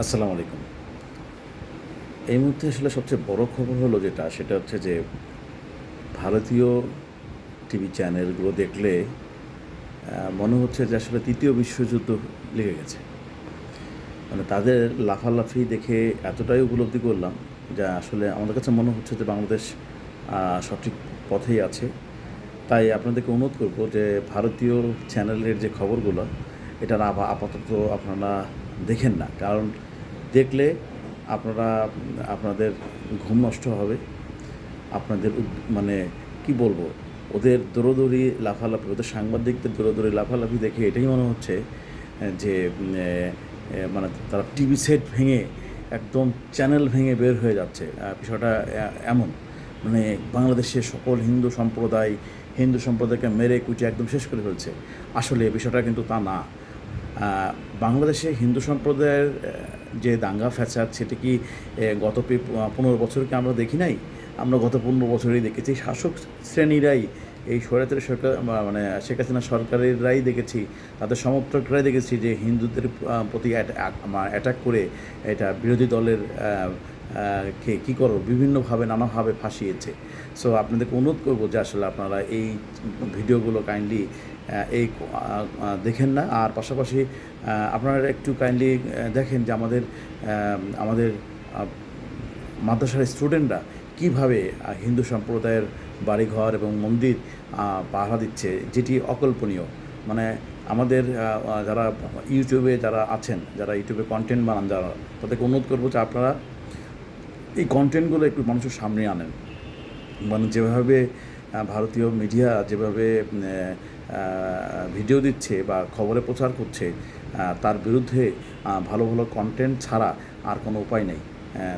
আসসালামু আলাইকুম। এই মুহূর্তে আসলে সবচেয়ে বড় খবর হলো সেটা হচ্ছে যে ভারতীয় টিভি চ্যানেলগুলো দেখলে মনে হচ্ছে যে আসলে ৩য় বিশ্বযুদ্ধ লেগে গেছে। মানে তাদের লাফালাফি দেখে এতটাই উপলব্ধি করলাম, যা আসলে আমাদের কাছে মনে হচ্ছে যে বাংলাদেশ সঠিক পথেই আছে। তাই আপনাদেরকে অনুরোধ করব যে ভারতীয় চ্যানেলের যে খবরগুলো, এটা না আপাতত আপনারা দেখেন না। কারণ দেখলে আপনারা আপনাদের ঘুম নষ্ট হবে। আপনাদের মানে কি বলবো, ওদের দৌড়োদৌড়ি লাফালাফি, ওদের সাংবাদিকদের দৌড়োদৌড়ি লাফালাফি দেখে এটাই মনে হচ্ছে যে মানে তারা টিভি সেট ভেঙে একদম চ্যানেল ভেঙে বের হয়ে যাচ্ছে। বিষয়টা এমন, মানে বাংলাদেশের সকল হিন্দু সম্প্রদায়কে মেরে কুচিয়ে একদম শেষ করে ফেলছে। আসলে বিষয়টা কিন্তু তা না। বাংলাদেশে হিন্দু সম্প্রদায়ের যে দাঙ্গা ফ্যাসাদ, সেটা কি গত 15 বছরকে আমরা দেখি নাই? আমরা গত 15 বছরেই দেখেছি শাসক শ্রেণীরাই, এই স্বৈরাচারী সরকার মানে শেখ হাসিনা সরকারেরাই দেখেছি, তাদের সমর্থকরাই দেখেছি যে হিন্দুদের প্রতি অ্যাটাক করে এটা বিরোধী দলের কে কী করো বিভিন্নভাবে নানাভাবে ফাঁসিয়েছে। সো আপনাদেরকে অনুরোধ করবো যে আসলে আপনারা এই ভিডিওগুলো কাইন্ডলি দেখেন না। আর পাশাপাশি আপনারা একটু কাইন্ডলি দেখেন যে আমাদের মাদ্রাসার স্টুডেন্টরা কীভাবে হিন্দু সম্প্রদায়ের বাড়িঘর এবং মন্দির পাহারা দিচ্ছে, যেটি অকল্পনীয়। মানে আমাদের যারা যারা আছেন, যারা ইউটিউবে কন্টেন্ট বানান, যারা, তাদেরকে অনুরোধ করবো যে আপনারা এই কন্টেন্টগুলো একটু মানুষের সামনে আনেন। মানে যেভাবে ভারতীয় মিডিয়া যেভাবে ভিডিও দিচ্ছে বা খবরে প্রচার করছে, তার বিরুদ্ধে ভালো ভালো কন্টেন্ট ছাড়া আর কোনো উপায় নেই।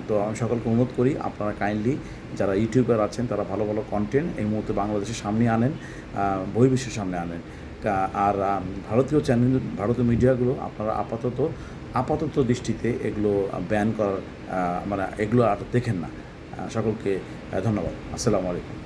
তো আমি সকলকে অনুরোধ করি, আপনারা কাইন্ডলি যারা ইউটিউবার আছেন তারা ভালো ভালো কন্টেন্ট এই মুহূর্তে বাংলাদেশের সামনে আনেন, বহির্বিশ্বের সামনে আনেন। আর ভারতীয় মিডিয়াগুলো আপনারা আপাতত দৃষ্টিতে এগুলো ব্যান করার, মানে এগুলো আর দেখেন না। সকলকে ধন্যবাদ। আসসালামু আলাইকুম।